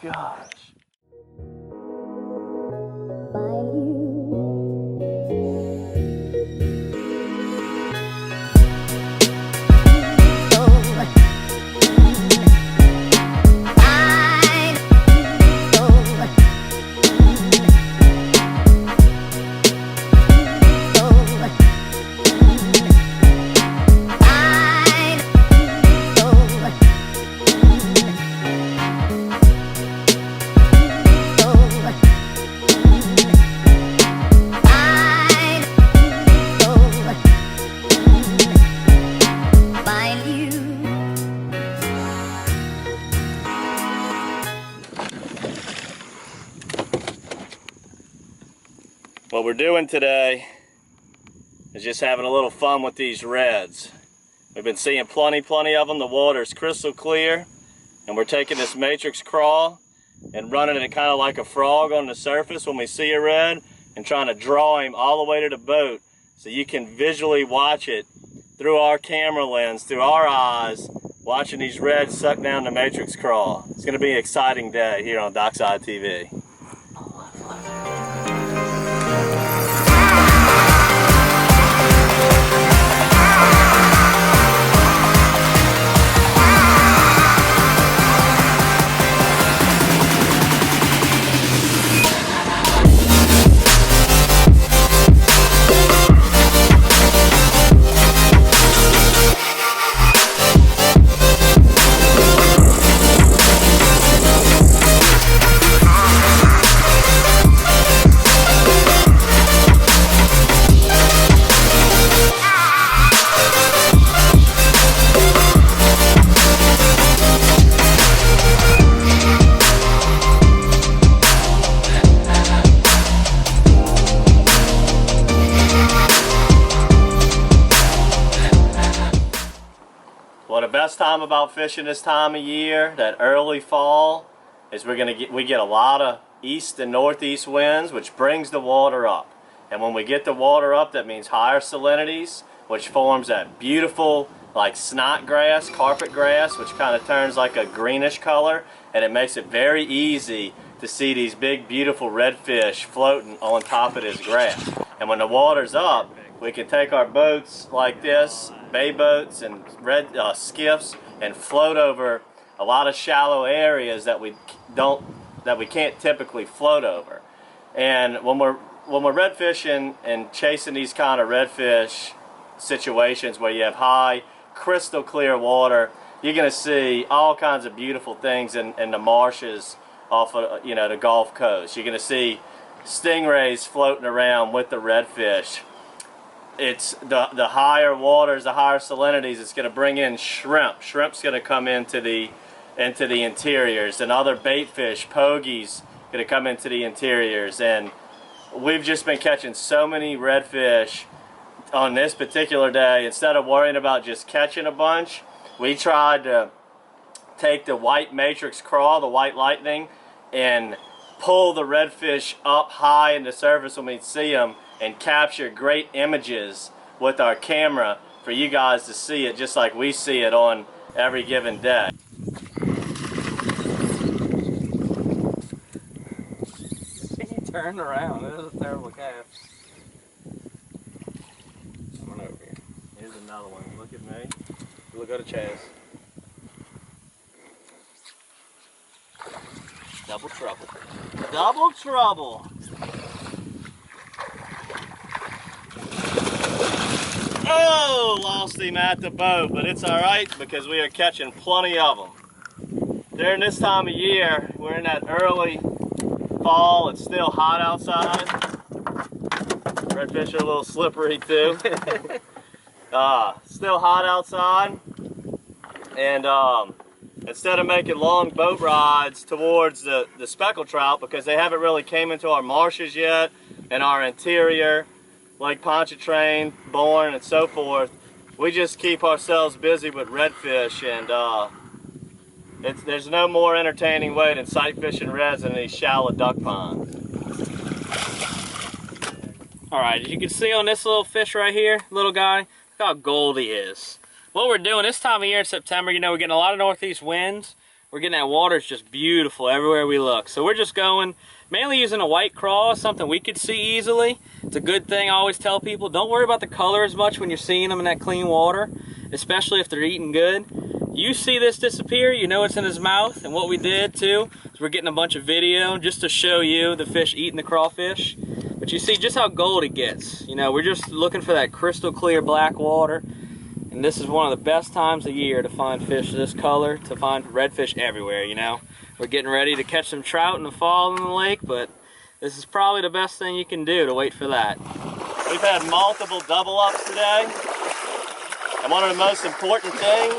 gosh. What we're doing today is just having a little fun with these reds. We've been seeing plenty of them. The water's crystal clear, and we're taking this matrix crawl and running it kind of like a frog on the surface when we see a red, and trying to draw him all the way to the boat so you can visually watch it through our camera lens, through our eyes, watching these reds suck down the matrix crawl. It's going to be an exciting day here on DockSide TV. Well, the best time about fishing this time of year, that early fall, is we get a lot of east and northeast winds, which brings the water up. And when we get the water up, that means higher salinities, which forms that beautiful like snot grass, carpet grass, which kind of turns like a greenish color, and it makes it very easy to see these big beautiful redfish floating on top of this grass. And when the water's up, we can take our boats like this, bay boats and skiffs, and float over a lot of shallow areas that we can't typically float over. And when we're red fishing and chasing these kind of redfish situations where you have high crystal clear water, you're going to see all kinds of beautiful things in the marshes off of the Gulf Coast. You're going to see stingrays floating around with the redfish. It's the higher waters, the higher salinities, it's going to bring in shrimp. Shrimp's going to come into the interiors, and other bait fish, pogies, going to come into the interiors. And we've just been catching so many redfish on this particular day. Instead of worrying about just catching a bunch, we tried to take the white matrix crawl, the white lightning, and pull the redfish up high in the surface when we see them, and capture great images with our camera for you guys to see it just like we see it on every given day. He turned around. That was a terrible cast. Come on over here. Here's another one. Look at me. Look at Chaz. Double trouble. Double trouble! Oh, lost him at the boat, but it's all right because we are catching plenty of them. During this time of year, we're in that early fall. It's still hot outside. Redfish are a little slippery too. Still hot outside, and instead of making long boat rides towards the speckled trout, because they haven't really came into our marshes yet and our interior, like Pontchartrain, Bourne, and so forth, we just keep ourselves busy with redfish, and there's no more entertaining way than sight fishing reds in these shallow duck ponds. All right, as you can see on this little fish right here, little guy, look how gold he is. What we're doing this time of year in September, we're getting a lot of northeast winds. we're getting that water is just beautiful everywhere we look. So we're just going, mainly using a white craw, something we could see easily. It's a good thing. I always tell people, don't worry about the color as much when you're seeing them in that clean water, especially if they're eating good. You see this disappear, you know it's in his mouth. And what we did too, is we're getting a bunch of video just to show you the fish eating the crawfish. But you see just how gold it gets. You know, we're just looking for that crystal clear black water. And this is one of the best times of year to find fish this color, to find redfish everywhere, you know. We're getting ready to catch some trout in the fall in the lake, but this is probably the best thing you can do to wait for that. We've had multiple double ups today. And one of the most important things,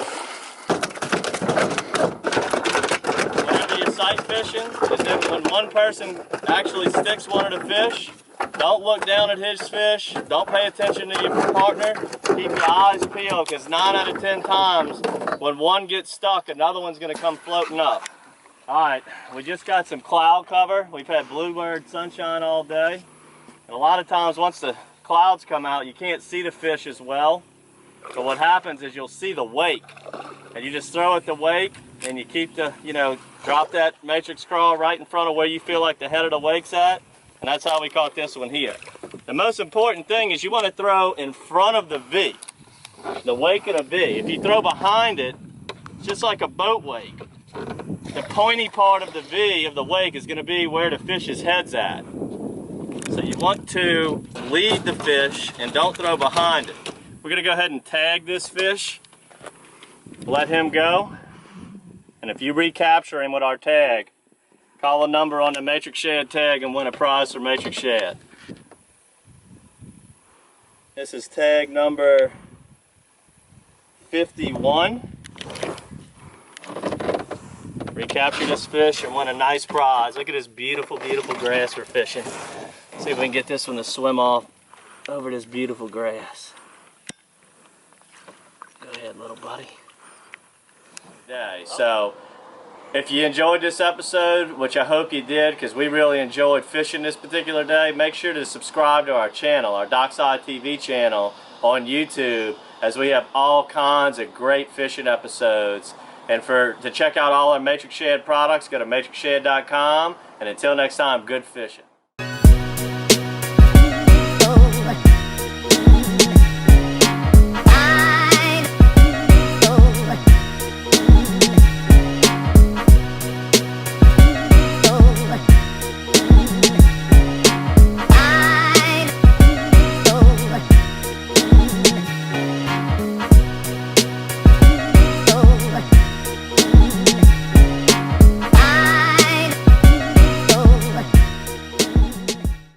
whenever you're sight fishing, is that when one person actually sticks one of the fish, don't look down at his fish, don't pay attention to your partner, keep your eyes peeled, because 9 out of 10 times when one gets stuck, another one's going to come floating up. Alright, we just got some cloud cover. We've had bluebird sunshine all day. And a lot of times once the clouds come out, you can't see the fish as well. So what happens is you'll see the wake. And you just throw it the wake, and you keep the, drop that matrix crawl right in front of where you feel like the head of the wake's at. And that's how we caught this one here. The most important thing is you want to throw in front of the V, the wake of the V. If you throw behind it, it's just like a boat wake. The pointy part of the V of the wake is going to be where the fish's head's at. So you want to lead the fish and don't throw behind it. We're going to go ahead and tag this fish, let him go, and if you recapture him with our tag, call a number on the Matrix Shad tag and win a prize for Matrix Shad. This is tag number 51. Recapture this fish and win a nice prize. Look at this beautiful, beautiful grass we're fishing. See if we can get this one to swim off over this beautiful grass. Go ahead, little buddy. Okay, so if you enjoyed this episode, which I hope you did, because we really enjoyed fishing this particular day, make sure to subscribe to our channel, our DockSide TV channel on YouTube, as we have all kinds of great fishing episodes. And to check out all our Matrix Shad products, go to matrixshad.com. And until next time, good fishing.